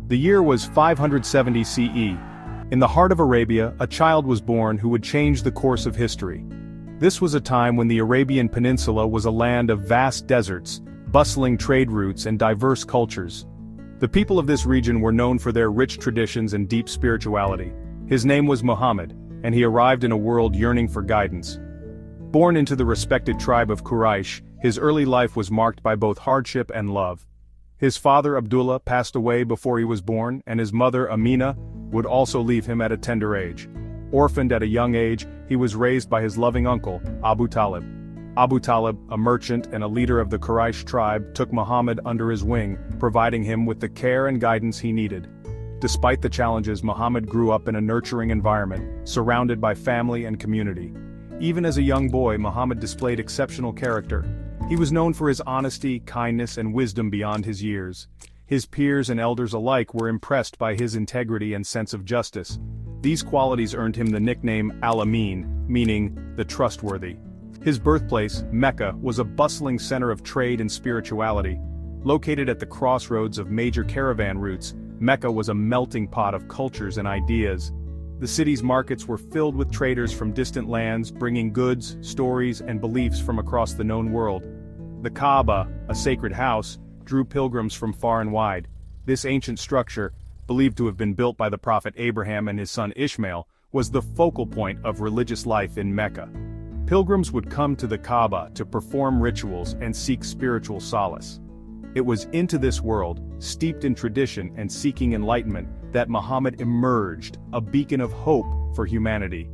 The year was 570 CE. In the heart of Arabia, a child was born who would change the course of history. This was a time when the Arabian Peninsula was a land of vast deserts, bustling trade routes and diverse cultures. The people of this region were known for their rich traditions and deep spirituality. His name was Muhammad, and he arrived in a world yearning for guidance. Born into the respected tribe of Quraysh, his early life was marked by both hardship and love. His father Abdullah passed away before he was born, and his mother Amina would also leave him at a tender age. Orphaned at a young age, he was raised by his loving uncle, Abu Talib. Abu Talib, a merchant and a leader of the Quraysh tribe, took Muhammad under his wing, providing him with the care and guidance he needed. Despite the challenges, Muhammad grew up in a nurturing environment, surrounded by family and community. Even as a young boy, Muhammad displayed exceptional character. He was known for his honesty, kindness, and wisdom beyond his years. His peers and elders alike were impressed by his integrity and sense of justice. These qualities earned him the nickname Al-Amin, meaning the trustworthy. His birthplace, Mecca, was a bustling center of trade and spirituality. Located at the crossroads of major caravan routes, Mecca was a melting pot of cultures and ideas. The city's markets were filled with traders from distant lands, bringing goods, stories, and beliefs from across the known world. The Kaaba, a sacred house, drew pilgrims from far and wide. This ancient structure, believed to have been built by the prophet Abraham and his son Ishmael, was the focal point of religious life in Mecca. Pilgrims would come to the Kaaba to perform rituals and seek spiritual solace. It was into this world, steeped in tradition and seeking enlightenment, that Muhammad emerged, a beacon of hope for humanity.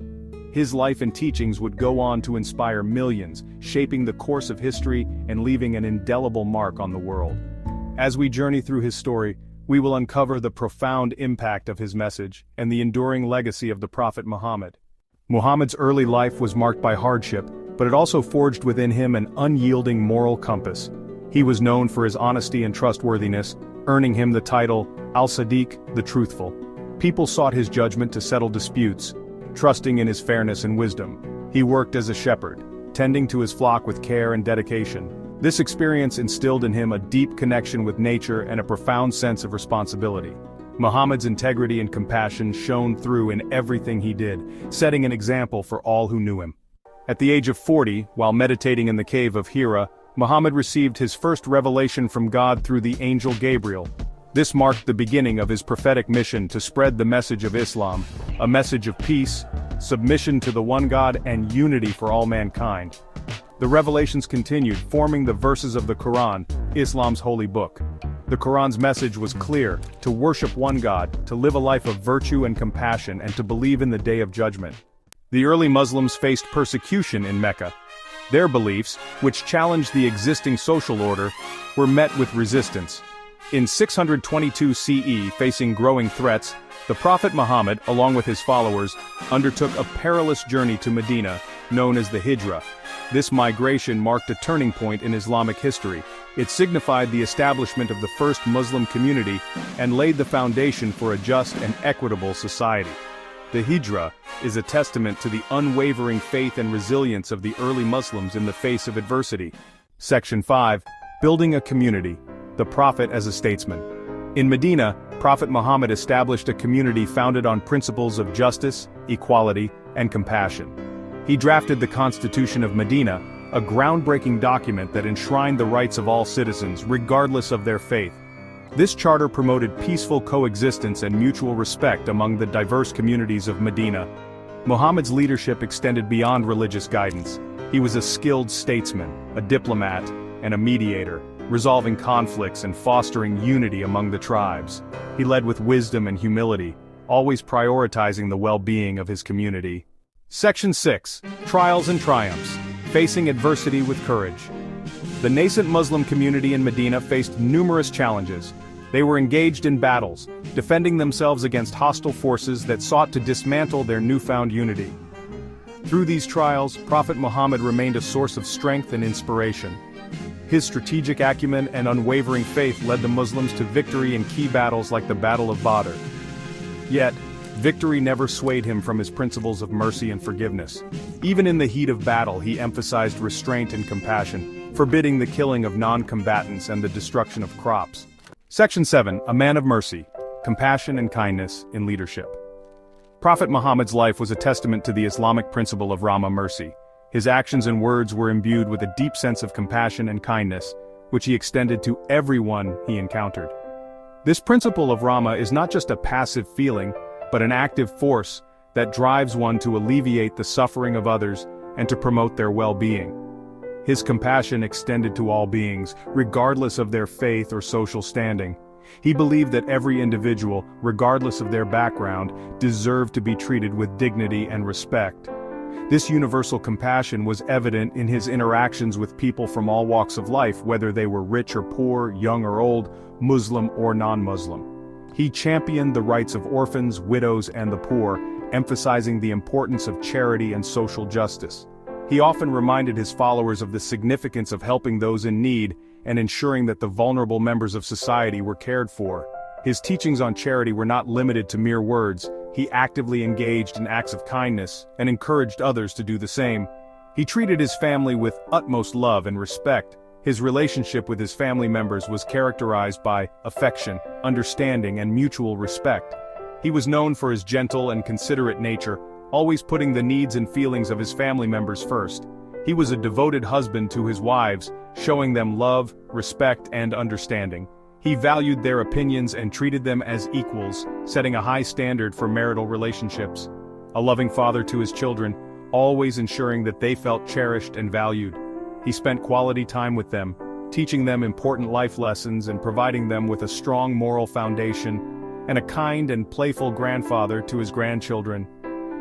His life and teachings would go on to inspire millions, shaping the course of history and leaving an indelible mark on the world. As we journey through his story, we will uncover the profound impact of his message and the enduring legacy of the Prophet Muhammad. Muhammad's early life was marked by hardship, but it also forged within him an unyielding moral compass. He was known for his honesty and trustworthiness, earning him the title Al-Sadiq, the Truthful. People sought his judgment to settle disputes, trusting in his fairness and wisdom. He worked as a shepherd, tending to his flock with care and dedication. This experience instilled in him a deep connection with nature and a profound sense of responsibility. Muhammad's integrity and compassion shone through in everything he did, setting an example for all who knew him. At the age of 40, while meditating in the cave of Hira, Muhammad received his first revelation from God through the angel Gabriel. This marked the beginning of his prophetic mission to spread the message of Islam, a message of peace, submission to the one God, and unity for all mankind. The revelations continued, forming the verses of the Quran, Islam's holy book. The Quran's message was clear: to worship one God, to live a life of virtue and compassion, and to believe in the Day of Judgment. The early Muslims faced persecution in Mecca. Their beliefs, which challenged the existing social order, were met with resistance. In 622 CE, facing growing threats, the Prophet Muhammad, along with his followers, undertook a perilous journey to Medina, known as the Hijra. This migration marked a turning point in Islamic history. It signified the establishment of the first Muslim community and laid the foundation for a just and equitable society. The Hijra is a testament to the unwavering faith and resilience of the early Muslims in the face of adversity. Section 5. Building a community. The Prophet as a statesman. In Medina, Prophet Muhammad established a community founded on principles of justice, equality, and compassion. He drafted the Constitution of Medina, a groundbreaking document that enshrined the rights of all citizens, regardless of their faith. This charter promoted peaceful coexistence and mutual respect among the diverse communities of Medina. Muhammad's leadership extended beyond religious guidance. He was a skilled statesman, a diplomat, and a mediator, resolving conflicts and fostering unity among the tribes. He led with wisdom and humility, always prioritizing the well-being of his community. Section 6. Trials and Triumphs. Facing adversity with courage. The nascent Muslim community in Medina faced numerous challenges. They were engaged in battles, defending themselves against hostile forces that sought to dismantle their newfound unity. Through these trials, Prophet Muhammad remained a source of strength and inspiration. His strategic acumen and unwavering faith led the Muslims to victory in key battles like the Battle of Badr. Yet, victory never swayed him from his principles of mercy and forgiveness. Even in the heat of battle, he emphasized restraint and compassion, forbidding the killing of non-combatants and the destruction of crops. Section 7. A Man of Mercy. compassion and kindness in leadership. Prophet Muhammad's life was a testament to the Islamic principle of Rahmah, mercy. His actions and words were imbued with a deep sense of compassion and kindness, which he extended to everyone he encountered. This principle of Rahmah is not just a passive feeling, but an active force that drives one to alleviate the suffering of others and to promote their well-being. His compassion extended to all beings, regardless of their faith or social standing. He believed that every individual, regardless of their background, deserved to be treated with dignity and respect. This universal compassion was evident in his interactions with people from all walks of life, whether they were rich or poor, young or old, Muslim or non-Muslim. He championed the rights of orphans, widows, and the poor, emphasizing the importance of charity and social justice. He often reminded his followers of the significance of helping those in need and ensuring that the vulnerable members of society were cared for. His teachings on charity were not limited to mere words. He actively engaged in acts of kindness and encouraged others to do the same. He treated his family with utmost love and respect. His relationship with his family members was characterized by affection, understanding, and mutual respect. He was known for his gentle and considerate nature, always putting the needs and feelings of his family members first. He was a devoted husband to his wives, showing them love, respect, and understanding. He valued their opinions and treated them as equals, setting a high standard for marital relationships. A loving father to his children, always ensuring that they felt cherished and valued. He spent quality time with them, teaching them important life lessons and providing them with a strong moral foundation, and a kind and playful grandfather to his grandchildren.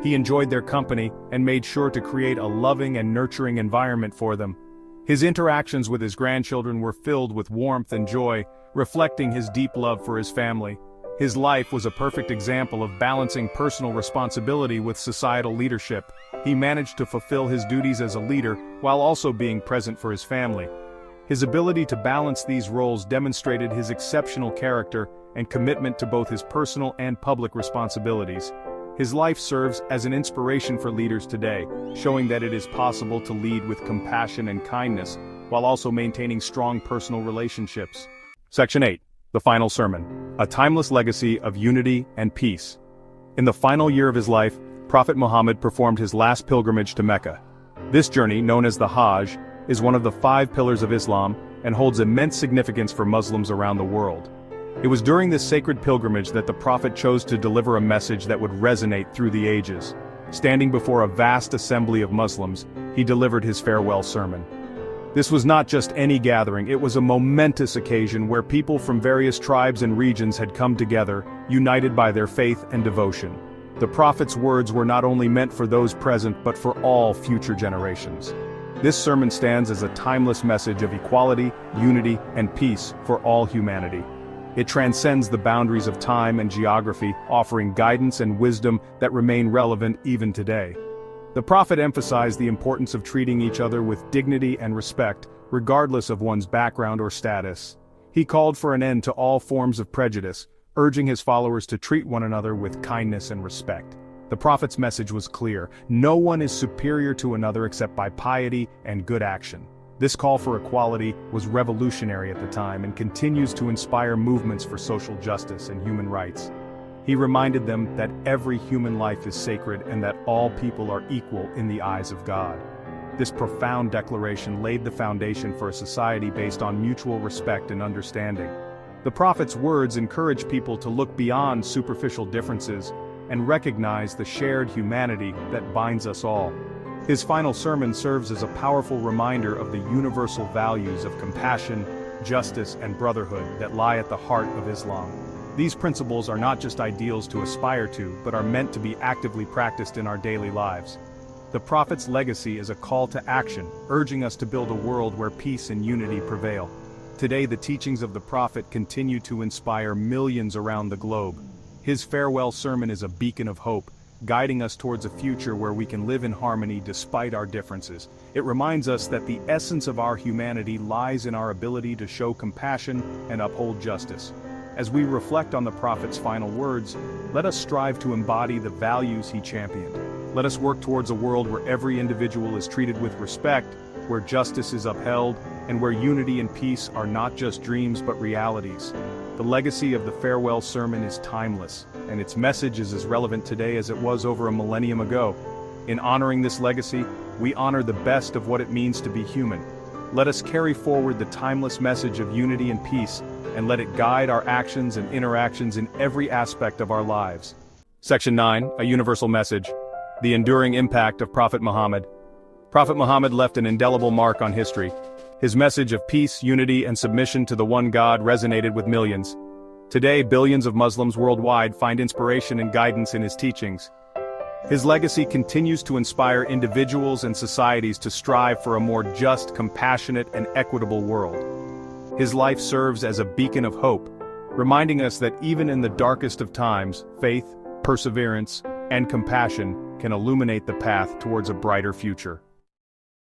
He enjoyed their company and made sure to create a loving and nurturing environment for them. His interactions with his grandchildren were filled with warmth and joy, reflecting his deep love for his family. His life was a perfect example of balancing personal responsibility with societal leadership. He managed to fulfill his duties as a leader while also being present for his family. His ability to balance these roles demonstrated his exceptional character and commitment to both his personal and public responsibilities. His life serves as an inspiration for leaders today, showing that it is possible to lead with compassion and kindness, while also maintaining strong personal relationships. Section 8. The Final Sermon. A timeless legacy of unity and peace. In the final year of his life, Prophet Muhammad performed his last pilgrimage to Mecca. This journey, known as the Hajj, is one of the 5 pillars of Islam and holds immense significance for Muslims around the world. It was during this sacred pilgrimage that the Prophet chose to deliver a message that would resonate through the ages. Standing before a vast assembly of Muslims, he delivered his farewell sermon. This was not just any gathering, it was a momentous occasion where people from various tribes and regions had come together, united by their faith and devotion. The Prophet's words were not only meant for those present but for all future generations. This sermon stands as a timeless message of equality, unity, and peace for all humanity. It transcends the boundaries of time and geography, offering guidance and wisdom that remain relevant even today. The Prophet emphasized the importance of treating each other with dignity and respect, regardless of one's background or status. He called for an end to all forms of prejudice, urging his followers to treat one another with kindness and respect. The Prophet's message was clear: no one is superior to another except by piety and good action. This call for equality was revolutionary at the time and continues to inspire movements for social justice and human rights. He reminded them that every human life is sacred and that all people are equal in the eyes of God. This profound declaration laid the foundation for a society based on mutual respect and understanding. The Prophet's words encourage people to look beyond superficial differences and recognize the shared humanity that binds us all. His final sermon serves as a powerful reminder of the universal values of compassion, justice, and brotherhood that lie at the heart of Islam. These principles are not just ideals to aspire to, but are meant to be actively practiced in our daily lives. The Prophet's legacy is a call to action, urging us to build a world where peace and unity prevail. Today, the teachings of the Prophet continue to inspire millions around the globe. His farewell sermon is a beacon of hope, guiding us towards a future where we can live in harmony despite our differences. It reminds us that the essence of our humanity lies in our ability to show compassion and uphold justice. As we reflect on the Prophet's final words, let us strive to embody the values he championed. Let us work towards a world where every individual is treated with respect, where justice is upheld, and where unity and peace are not just dreams but realities. The legacy of the farewell sermon is timeless, and its message is as relevant today as it was over a millennium ago. In honoring this legacy, we honor the best of what it means to be human. Let us carry forward the timeless message of unity and peace, and let it guide our actions and interactions in every aspect of our lives. Section 9, a universal message. The enduring impact of Prophet Muhammad. Prophet Muhammad left an indelible mark on history. His message of peace, unity, and submission to the one God resonated with millions. Today, billions of Muslims worldwide find inspiration and guidance in his teachings. His legacy continues to inspire individuals and societies to strive for a more just, compassionate, and equitable world. His life serves as a beacon of hope, reminding us that even in the darkest of times, faith, perseverance, and compassion can illuminate the path towards a brighter future.